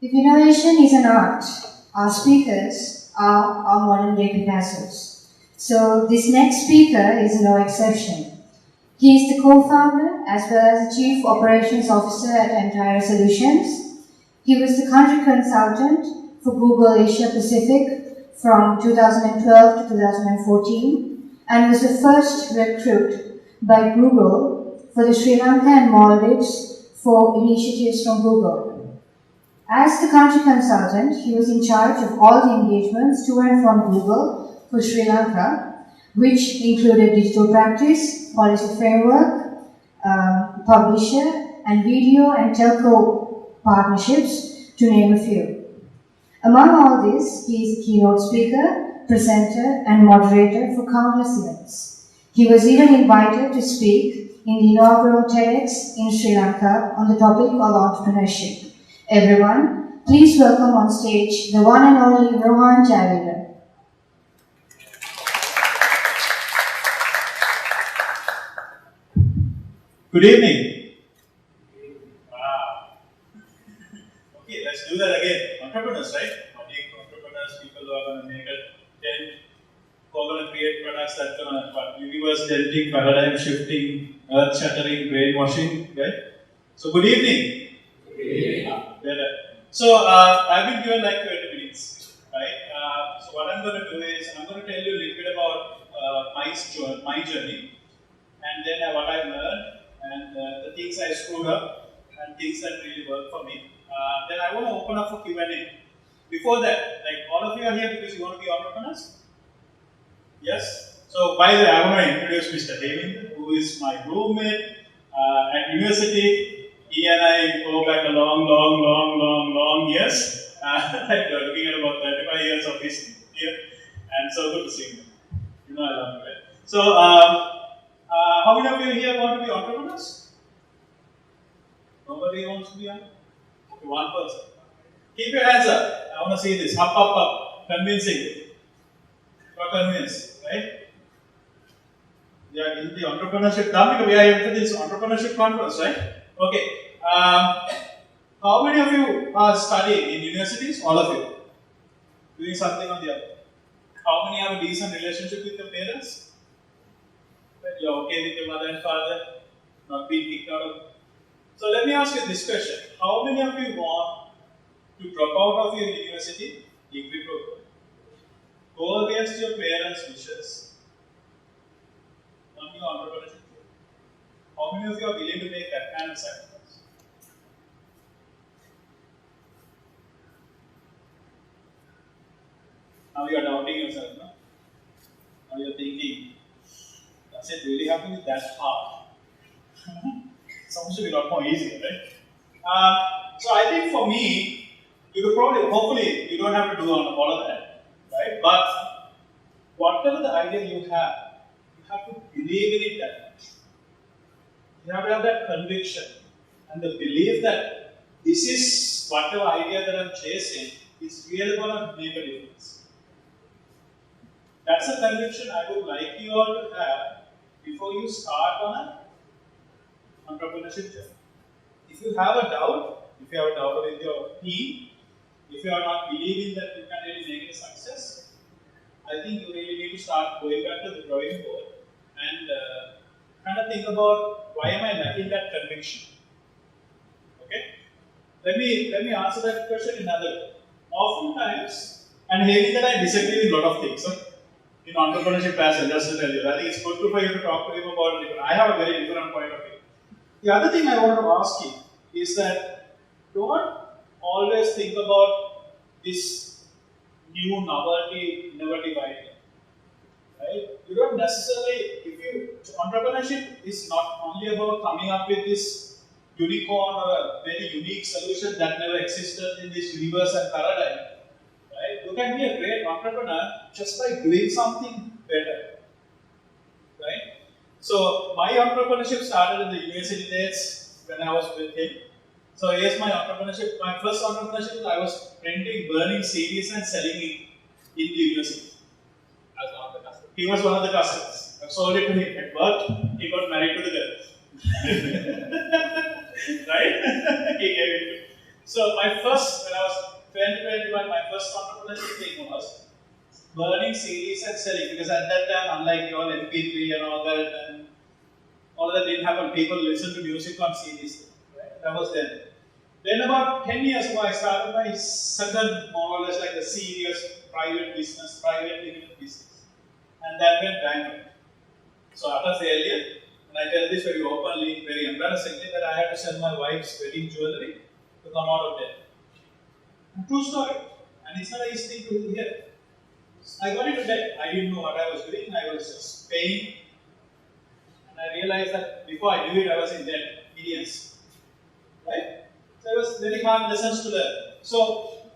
If innovation is an art, our speakers are our modern day Picassos. So this next speaker is no exception. He is the co-founder as well as the Chief Operations Officer at Entire Solutions. He was the country consultant for Google Asia Pacific from 2012 to 2014 and was the first recruit by Google for the Sri Lanka and Maldives for initiatives from Google. As the country consultant, he was in charge of all the engagements to and from Google for Sri Lanka, which included digital practice, policy framework, publisher, and video and telco partnerships, to name a few. Among all this, he is a keynote speaker, presenter, and moderator for countless events. He was even invited to speak in the inaugural TEDx in Sri Lanka on the topic of entrepreneurship. Everyone, please welcome on stage the one and only Rohan Javeda. Good evening. Wow. Okay, let's do that again. Entrepreneurs, right? Entrepreneurs, people who are going to make a dent, who are going to create products that are going to universe denting, paradigm shifting, earth shattering, brainwashing, right? So, good evening. So, I've been given like 20 minutes, right? So, what I'm going to do is, I'm going to tell you a little bit about my journey, and then what I've learned, and the things I screwed up, and things that really worked for me. Then I want to open up for Q&A. Before that, like all of you are here because you want to be entrepreneurs? Yes? So, by the way, I want to introduce Mr. David, who is my roommate at university. He and I go back a long years. Like we're looking at about 35 years of history here. And so good to see you. You know I love you, right? So, how many of you here want to be entrepreneurs? Nobody wants to be entrepreneurs? Okay, one person. Keep your hands up. I want to see this. Up. Convincing. You're convinced, right? Yeah, in the entrepreneurship, Dhamika, we are here for this entrepreneurship conference, right? Okay. How many of you are studying in universities? All of you. Doing something on the other. How many have a decent relationship with your parents? You're okay with your mother and father? Not being kicked out of. So let me ask you this question. How many of you want to drop out of your university if you go against your parents' wishes on your entrepreneurship? How many of you are willing to make that kind of sacrifice? Now you are doubting yourself, no? Now you are thinking, does it really have to be that hard? Something should be a lot more easier, right? So I think for me, you could probably, hopefully, you don't have to do all of that, right? But whatever the idea you have to believe in it that much. You have to have that conviction and the belief that this is whatever idea that I'm chasing is really going to make a difference. That's a conviction I would like you all to have before you start on an entrepreneurship journey. If you have a doubt with your team, if you are not believing that you can really make it a success, I think you really need to start going back to the drawing board and kind of think about why am I lacking that conviction. Okay? Let me answer that question another way. Oftentimes, and maybe that I disagree with a lot of things. In entrepreneurship as well, just to tell you, I think it's good for you to talk to him about it. I have a very different point of view. The other thing I want to ask you is that don't always think about this new novelty, innovative idea. Right? You don't necessarily, entrepreneurship is not only about coming up with this unicorn or a very unique solution that never existed in this universe and paradigm. Right? You can be a great entrepreneur just by doing something better. Right? So my entrepreneurship started in the university days when I was with him. So here's my entrepreneurship. My first entrepreneurship, I was printing, burning CDs and selling it in the university. As one of the customers. He was one of the customers. I sold it to him. It worked. He got married to the girl. Right? He gave it to me. So my first, when I was 2021, my first entrepreneurship thing was burning CDs and selling, because at that time, unlike your MP3 and all that, and all that didn't happen, people listen to music on CDs. Right? That was then. Then about 10 years ago, I started my second, more or less like a serious private business, private limited business. And that went bankrupt. So after failure, and I tell this very openly, very embarrassingly, that I had to sell my wife's wedding jewelry to come out of debt. True story. And it's not an easy thing to hear. I got into debt. I didn't know what I was doing. I was just paying. And I realized that before I knew it, I was in debt. Millions. Right? So it was very hard lessons to learn. So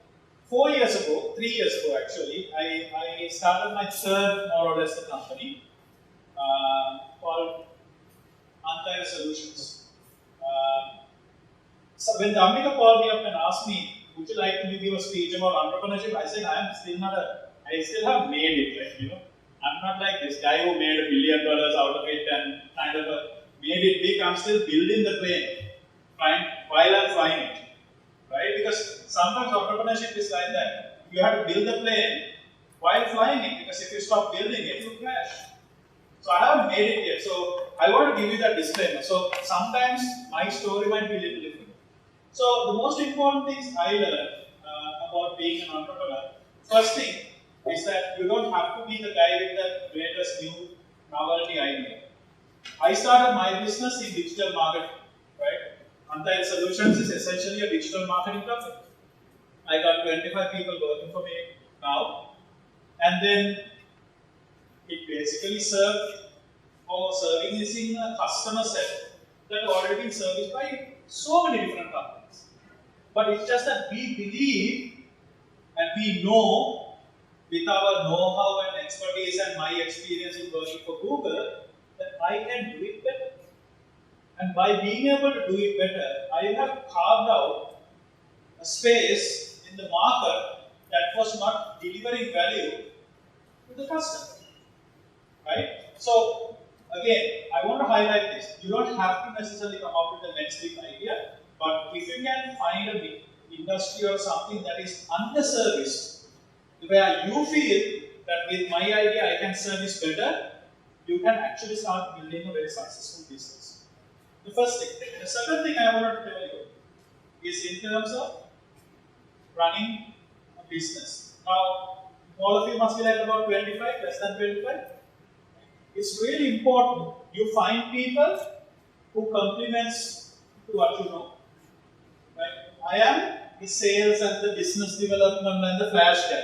4 years ago, 3 years ago actually, I started my third, more or less, the company called Antaya Solutions. So when Damika called me up and asked me, would you like to give a speech about entrepreneurship? I said, I still have made it, like, you know. I'm not like this guy who made $1 billion out of it and kind of made it big. I'm still building the plane while I'm flying it, right? Because sometimes entrepreneurship is like that. You have to build the plane while flying it, because if you stop building it, you crash. So I haven't made it yet. So I want to give you that disclaimer. So sometimes my story might be a little different. So the most important things I learned about being an entrepreneur, first thing is that you don't have to be the guy with the greatest new novelty idea. I started my business in digital marketing, right? Antaya Solutions is essentially a digital marketing company. I got 25 people working for me now, and then it basically serving is in a customer set that already been serviced by so many different companies. But it's just that we believe and we know, with our know-how and expertise and my experience in working for Google, that I can do it better. And by being able to do it better, I have carved out a space in the market that was not delivering value to the customer. Right? So, again, I want to highlight this. You don't have to necessarily come up with the next big idea, but if you can find a big industry or something that is underserviced, where you feel that with my idea I can service better, you can actually start building a very successful business. The first thing. The second thing I want to tell you is in terms of running a business. Now, all of you must be like about 25, less than 25. It's really important you find people who complements to what you know. Right? I am the sales and the business development and the flash guy.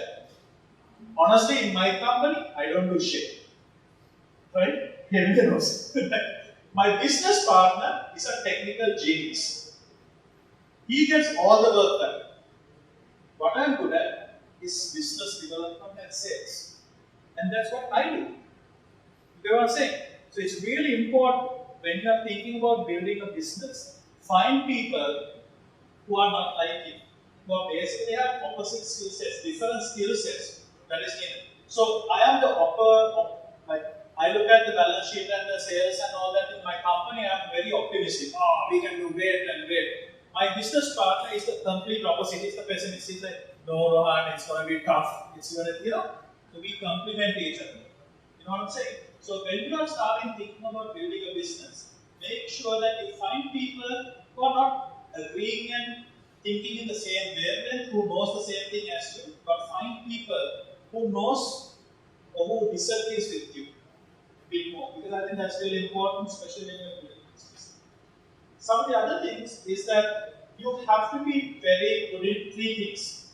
Honestly, in my company, I don't do shit. Right? Everyone knows. My business partner is a technical genius. He gets all the work done. What I'm good at is business development and sales. And that's what I do. You get what I'm saying? So it's really important when you are thinking about building a business, find people who are not like you, who basically have opposite skill sets, different skill sets that is needed. So I am the I look at the balance sheet and the sales and all that in my company. I'm very optimistic. Oh, we can do great and great. My business partner is the complete opposite. He's the pessimist. He's like, no, Rohan, it's going to be tough. It's going to, so we complement each other. You know what I'm saying? So when you are starting thinking about building a business, make sure that you find people who are not agreeing and thinking in the same wavelength, who knows the same thing as you, but find people who knows or who disagrees with you a bit more, because I think that's really important, especially when you're building a business. Some of the other things is that you have to be very good in three things.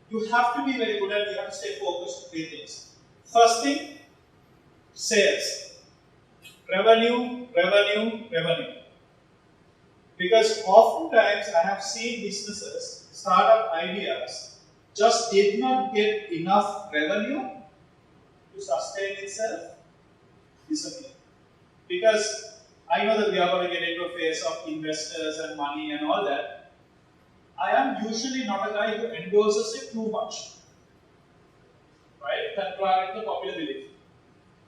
You have to be very good and you have to stay focused on three things. First thing, sales. Revenue, revenue, revenue. Because oftentimes I have seen businesses, startup ideas, just did not get enough revenue to sustain itself, disappear. Because I know that we are going to get into a phase of investors and money and all that. I am usually not a guy who endorses it too much. Right? Contrary to popular belief.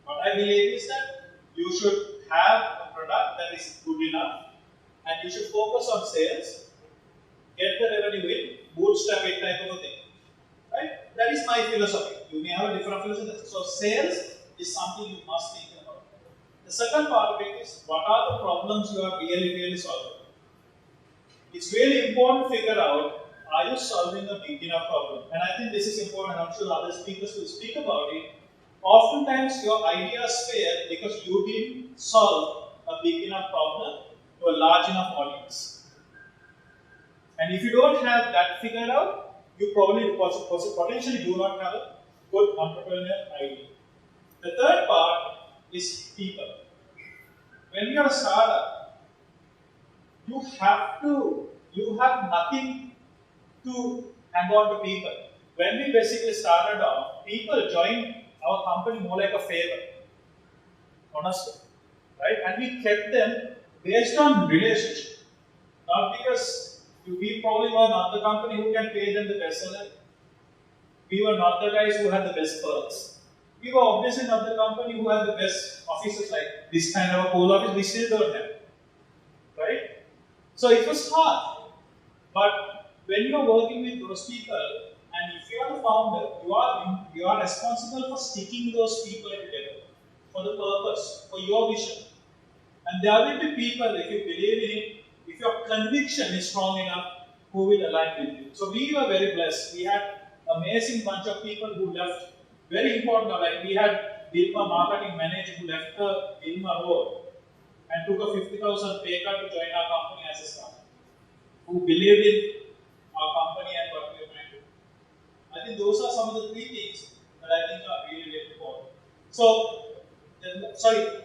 What I believe is that you should have a product that is good enough and you should focus on sales, get the revenue in, bootstrap it type of a thing. Right? That is my philosophy. You may have a different philosophy. So sales is something you must think about. The second part of it is what are the problems you are really solving. It's really important to figure out, are you solving a big enough problem? And I think this is important, I'm sure other speakers will speak about it. Oftentimes your ideas fail because you didn't solve a big enough problem to a large enough audience. And if you don't have that figured out, you probably potentially do not have a good entrepreneurial idea. The third part is people. When you are a startup, you have nothing to hang on to people. When we basically started off, people joined our company more like a favor, honestly, right? And we kept them based on relationship, not because we probably were not the company who can pay them the best salary. We were not the guys who had the best perks. We were obviously not the company who had the best offices like this kind of a cool office. We still don't have, right? So it was hard, but when you are working with those people, and if you are the founder, you are responsible for sticking those people together for the purpose, for your vision. And there will be people, if you believe in it, if your conviction is strong enough, who will align with you. So we were very blessed. We had amazing bunch of people who left. Very important, like we had Dilma marketing manager who left the Dilma role and took a 50,000 pay cut to join our company as a staff, who believed in our company and what we are trying to do. I think those are some of the three things that I think are really important. So,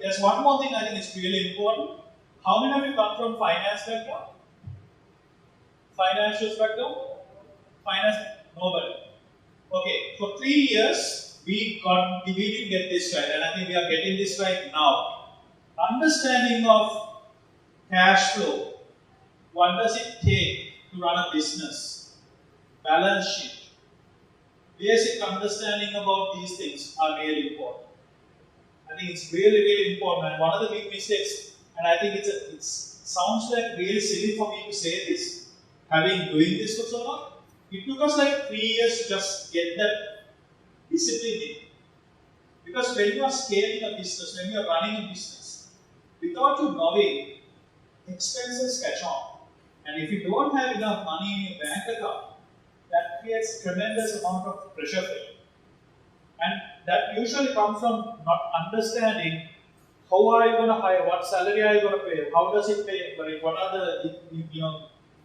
there's one more thing I think is really important. How many of you come from finance background? Financial background? Finance? Nobody. Okay, for 3 years, we didn't get this right, and I think we are getting this right now. Understanding of cash flow. What does it take to run a business? Balance sheet. Basic understanding about these things are really important. I think it's really important. And one of the big mistakes, and I think it sounds like really silly for me to say this, having doing this for so long. It took us like 3 years to just get that discipline in. Because when you are scaling a business, when you are running a business, without you knowing, expenses catch on. And if you don't have enough money in your bank account, that creates tremendous amount of pressure for you. And that usually comes from not understanding how are you going to hire, what salary are you going to pay, how does it pay, like what are the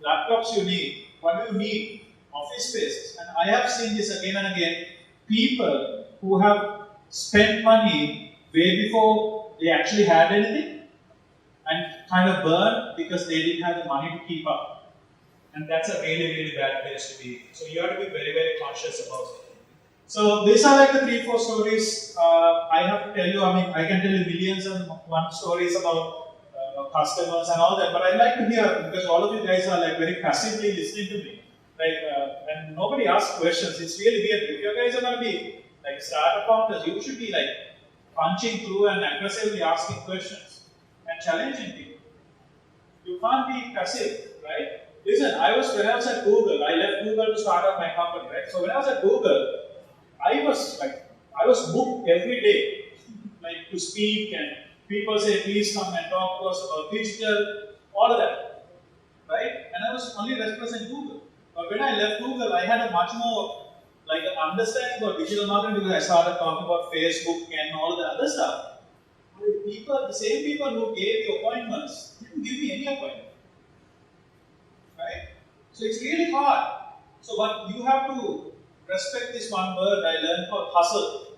laptops you need, what do you need, office spaces. And I have seen this again and again, people who have spent money way before they actually had anything and kind of burned because they didn't have the money to keep up. And that's a really bad place to be. So you have to be very conscious about it. So these are like the 3-4 stories I have to tell you. I mean, I can tell you millions and one stories about customers and all that, but I'd like to hear, because all of you guys are like very passively listening to me. And nobody asks questions. It's really weird. If you guys are going to be like startup founders, you should be like punching through and aggressively asking questions and challenging people. You can't be passive, right? Listen, when I was at Google, I left Google to start up my company, right? So when I was at Google, I was booked every day, like to speak, and people say, please come and talk to us about digital, all of that, right? And I was only representing Google. But when I left Google, I had a much more like an understanding about digital marketing because I started talking about Facebook and all the other stuff. The same people who gave the appointments didn't give me any appointment, right? So it's really hard. So what you have to respect this one word I learned called hustle,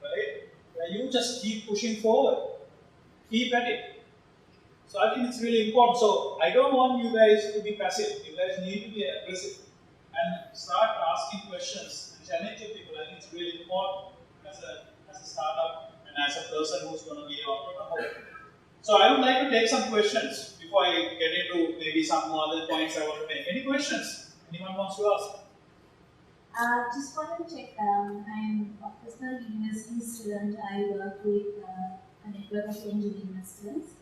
right? Where you just keep pushing forward, keep at it. So I think it's really important. So I don't want you guys to be passive. You guys need to be aggressive and start asking questions and challenging people. I think it's really important as a startup and as a person who's going to be an entrepreneur. So I would like to take some questions before I get into maybe some other points I want to make. Any questions? Anyone wants to ask? Just wanted to check, I'm a personal university student. I work with a network of engineering students.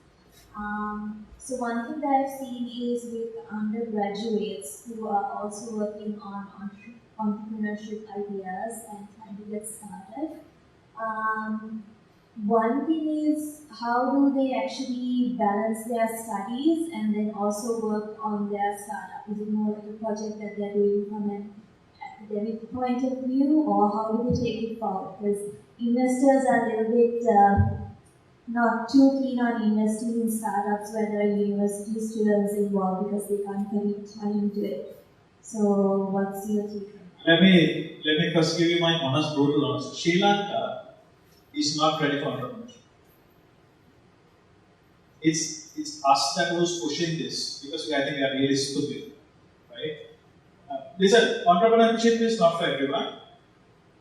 So one thing that I've seen is with undergraduates who are also working on entrepreneurship ideas and trying to get started. Um, One thing is how do they actually balance their studies and then also work on their startup? Is it more like a project that they're doing from an academic point of view, or how do they take it forward? Because investors are a little bit not too keen on investing in startups where there are university students involved because they can't commit time into it. So, what's your take on that? Let me first give you my honest, brutal answer. Sri Lanka is not ready for entrepreneurship. It's us that was pushing this because I think we are really stupid, right? Listen, entrepreneurship is not for everyone.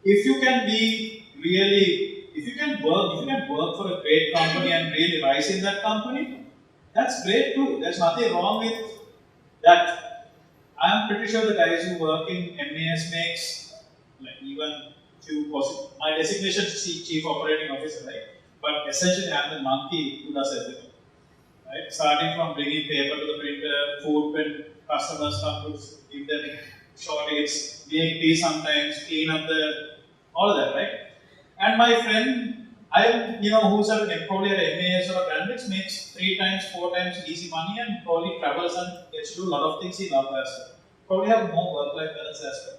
If you can be really, if you can work for a great company and really rise in that company, that's great too. There's nothing wrong with that. I'm pretty sure the guys who work in MAS makes like even few possible. My designation is chief operating officer, right? But essentially, I'm the monkey who does everything, right? Starting from bringing paper to the printer, food when customers come to give them shortage, make tea sometimes, clean up the all of that, right? And my friend, who's probably at MAS or a Grandix, makes 3 times, 4 times easy money and probably travels and gets to do a lot of things he loves as well. Probably have more work-life balance as well.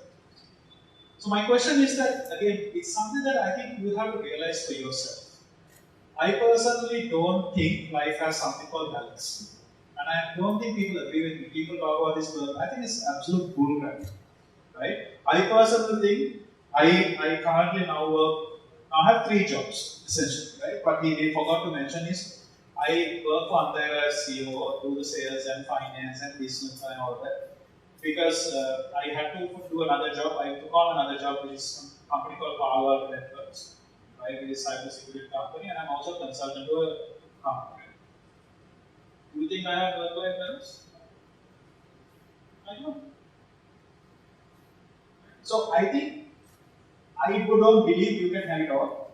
So my question is that, again, it's something that I think you have to realize for yourself. I personally don't think life has something called balance. And I don't think people agree with me. People talk about this work. I think it's absolute bullcrap. Right? I personally think I currently now work. I have 3 jobs essentially, right? But he forgot to mention is I work for Antara as CEO, do the sales and finance and business and all that. Because I had to do another job. I took on another job, which is a company called Palo Alto Networks, right? Which is a cybersecurity company, and I'm also a consultant to a company. Do you think I have work-life balance? I don't. So I think I don't believe you can have it all.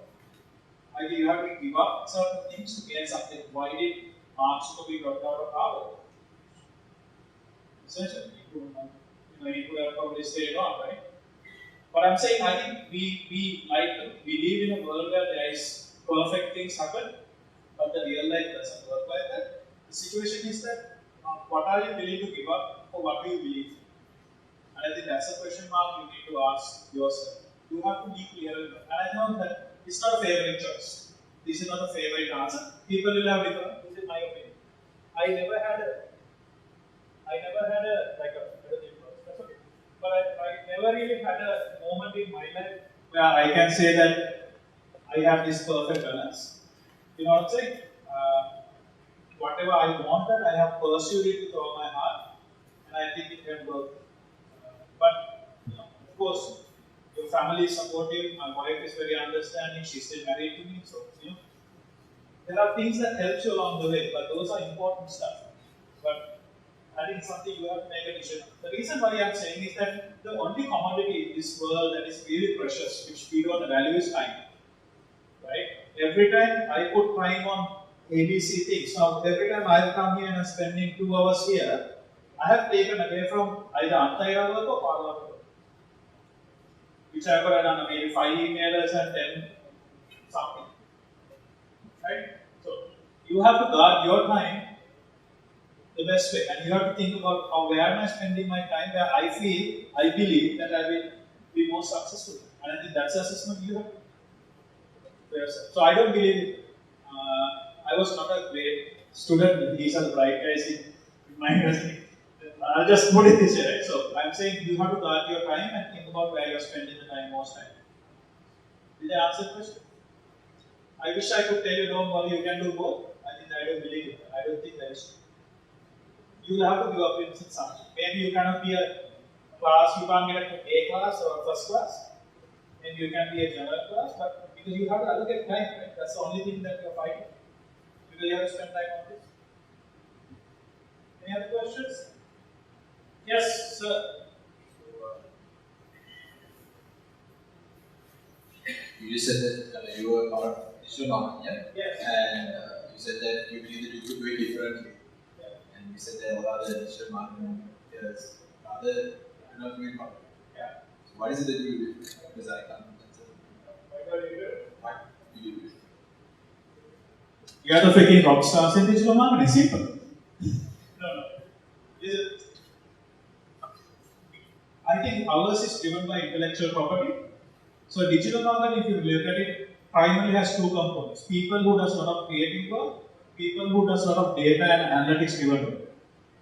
I think you have to give up certain things to gain something. Why did Mark Zuckerberg got out of Harvard? Essentially, he could have probably stayed on, right? But I'm saying I think we live in a world where there is perfect things happen, but the real life doesn't work like that. The situation is that what are you willing to give up for what do you believe? And I think that's a question mark you need to ask yourself. You have to be clear. And I know that it's not a favorite choice. This is not a favorite answer. People will have different. This is my opinion. I never had a like a that's okay. But I never really had a moment in my life where I can say that I have this perfect balance. You know what I'm saying? Whatever I wanted, I have pursued it with all my heart, and I think it can work. But of course, your family is supportive. My wife is very understanding. She's still married to me, so there are things that help you along the way. But those are important stuff. But I think something you have to make a decision. The reason why I'm saying is that the only commodity in this world that is really precious, which we don't value, is time. Right? Every time I put time on ABC things. Now, every time I come here and I'm spending 2 hours here, I have taken away from either Antaira work or Palo Alto work. Which I could have done maybe 5 emailers and 10 something. Right? So, you have to guard your time the best way, and you have to think about where am I spending my time, where I believe that I will be more successful. And I think that's the assessment you have to do yourself. So, I don't believe I was not a great student. These are the bright guys in my university. I'll just put it this way, right? So I'm saying you have to guard your time and think about where you're spending the time most time. Did I answer the question? I wish I could tell you, don't worry, you can do both. I don't believe it. I don't think that is true. You'll have to give up in something. Maybe you cannot be a class, you can't get a A class or a first class. Maybe you can be a general class, but because you have to allocate time, right? That's the only thing that you're fighting. Because you have to spend time on this. Any other questions? Yes, sir. You said that you were part of digital marketing, yeah? Yes. And you said that you believe that you could do it differently. And you said there are other digital marketing players, other not doing marketing. So what is it that you do? Because I can't answer. What do you do? You are the freaking rock stars in digital marketing. Simple. No. I think ours is driven by intellectual property. So digital marketing, if you look at it, primarily has two components. People who does a lot of creative work, people who does a lot of data and analytics driven work.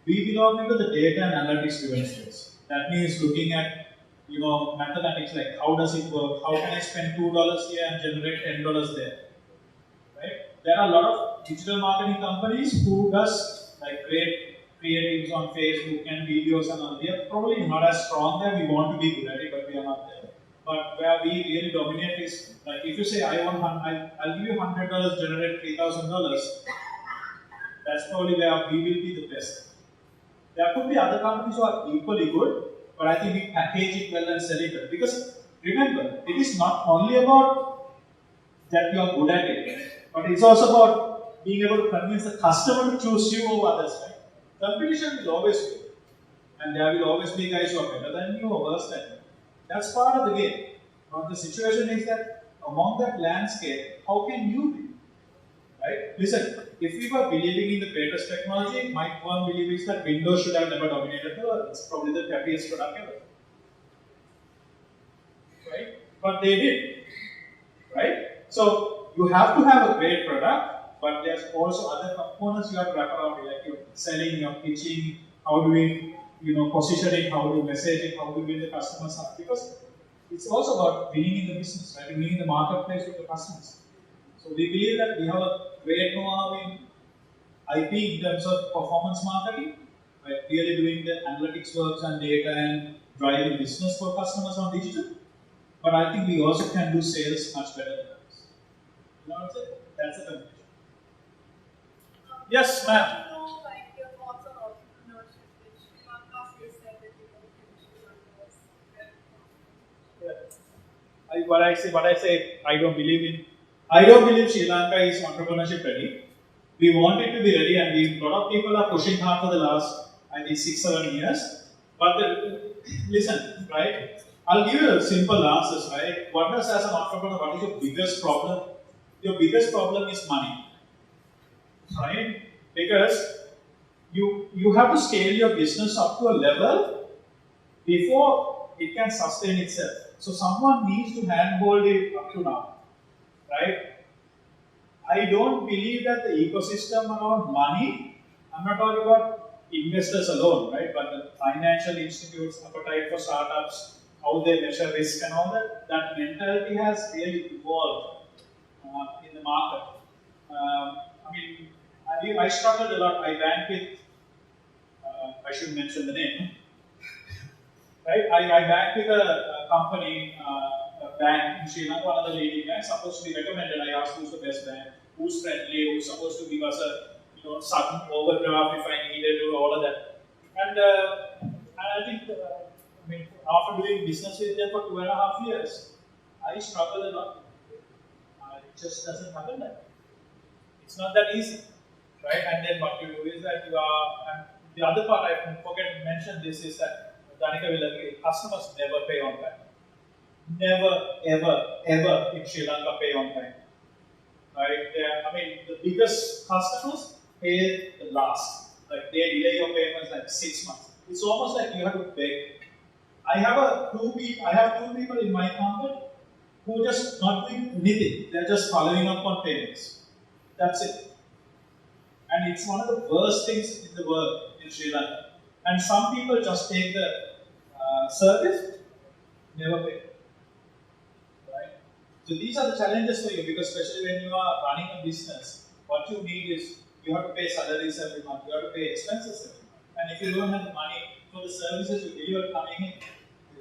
We belong into the data and analytics driven space. That means looking at mathematics, like how does it work? How can I spend $2 here and generate $10 there? Right? There are a lot of digital marketing companies who does like great creatives on Facebook and videos and all. We are probably not as strong there. We want to be good at it, but we are not there. But where we really dominate is like if you say I'll give you $100, generate $3,000. That's probably where we will be the best. There could be other companies who are equally good, but I think we package it well and sell it well. Because remember, it is not only about that you are good at it, but it's also about being able to convince the customer to choose you over others. Right? Competition will always be, and there will always be guys who are better than you or worse than you. That's part of the game. But the situation is that among that landscape, how can you be? Right? Listen, if we were believing in the greatest technology, my one belief is that Windows should have never dominated the world. It's probably the happiest product ever. Right? But they did. Right? So you have to have a great product, but there's also other components you have to wrap around it, like your selling, your pitching, how do we, positioning, how do you message it, how do you win the customers up? Because it's also about winning in the business, right? Winning in the marketplace with the customers. So we believe that we have a great know-how in IP in terms of performance marketing, right? Really doing the analytics works and data and driving business for customers on digital. But I think we also can do sales much better than others. You know what I'm saying? That's the conclusion. Yes, ma'am. Your thoughts on entrepreneurship, which you said that you don't think What I say, I don't believe Sri Lanka is entrepreneurship ready. We want it to be ready, and a lot of people are pushing hard for the last, I think, 6-7 years. But listen, right? I'll give you simple answers, right? What does as an entrepreneur, what is your biggest problem? Your biggest problem is money, right? Because you have to scale your business up to a level before it can sustain itself. So someone needs to handhold it up to now, right? I don't believe that the ecosystem around money, I'm not talking about investors alone, right? But the financial institutes, appetite for startups, how they measure risk and all that mentality has really evolved in the market. I struggled a lot. I bank with, I should mention the name, right? I bank with a company, a bank in Sri Lanka, one of the leading banks, supposed to be recommended. I asked who's the best bank, who's friendly, who's supposed to give us a sudden overdraft if I needed to, all of that. And I think, after doing business with them for 2.5 years, I struggle a lot. It just doesn't happen that way. It's not that easy, right? And then what you do is that you are, and the other part I forget to mention this is that Danika will agree, customers never pay on time. Never, ever in Sri Lanka pay on time. Right? The biggest customers pay the last. Like they delay your payments like 6 months. It's almost like you have to beg. I have two people in my company who are just not doing anything. They're just following up on payments. That's it. And it's one of the worst things in the world in Sri Lanka. And some people just take the service, never pay. Right? So these are the challenges for you, because especially when you are running a business, what you need is you have to pay salaries every month, you have to pay expenses every month. And if you don't have the money for the services you deliver coming in.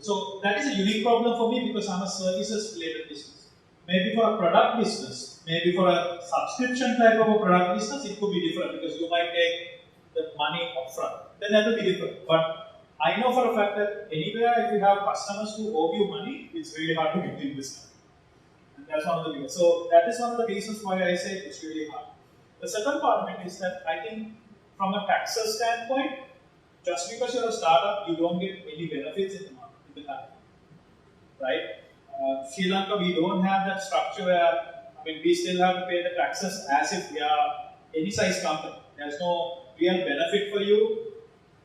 So that is a unique problem for me, because I'm a services related business. Maybe for a product business, maybe for a subscription type of a product business, it could be different, because you might take the money upfront. Then that will be different. But I know for a fact that anywhere if you have customers who owe you money, it's really hard to get in business. And that's one of the biggest. So that is one of the reasons why I say it's really hard. The second part of it is that I think from a taxes standpoint, just because you're a startup, you don't get any benefits in the market, in the country, right? Sri Lanka, we don't have that structure where, I mean, we still have to pay the taxes as if we are any size company. There's no real benefit for you.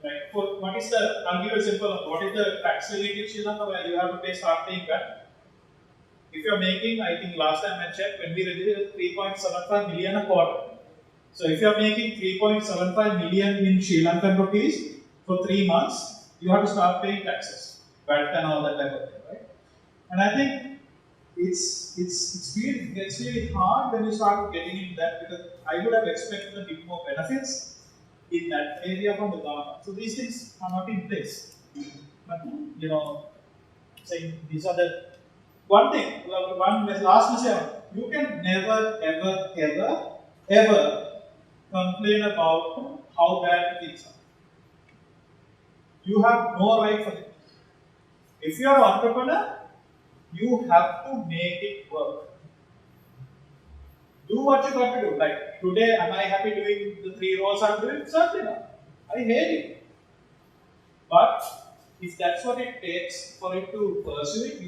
Right? For what is the, I'll give you a simple one. What is the tax limit in Sri Lanka where you have to start paying that? If you're making, I think last time I checked, when we registered 3.75 million a quarter. So if you're making 3.75 million in Sri Lankan rupees for 3 months, you have to start paying taxes, VAT and all that type of thing, right? And I think it's really hard when you start getting into that, because I would have expected a bit more benefits in that area from the government. So these things are not in place. But saying these are the one thing, one last message, you can never, ever complain about how bad things are. You have no right for it. If you are an entrepreneur, you have to make it work. Do what you got to do. Like today, am I happy doing the 3 roles I'm doing? Certainly not. I hate it. But if that's what it takes for it to pursue it,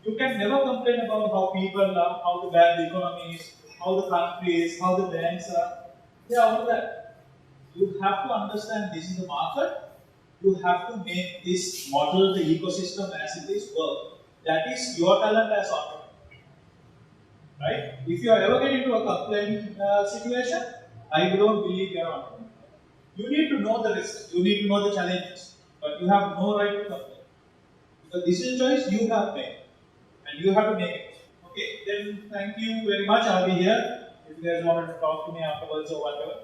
you can never complain about how people are, how bad the economy is, how the country is, how the banks are. Yeah, all of that. You have to understand this is the market. You have to make this model, the ecosystem as it is work. That is your talent as entrepreneur. Right? If you are ever get into a complaint situation, I don't believe you are an entrepreneur. You need to know the risks, you need to know the challenges, but you have no right to complain. Because this is a choice you have made, and you have to make it. Okay, then thank you very much. I'll be here if you guys want to talk to me afterwards or whatever.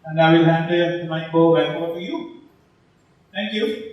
And I will hand the mic back over to you. Thank you.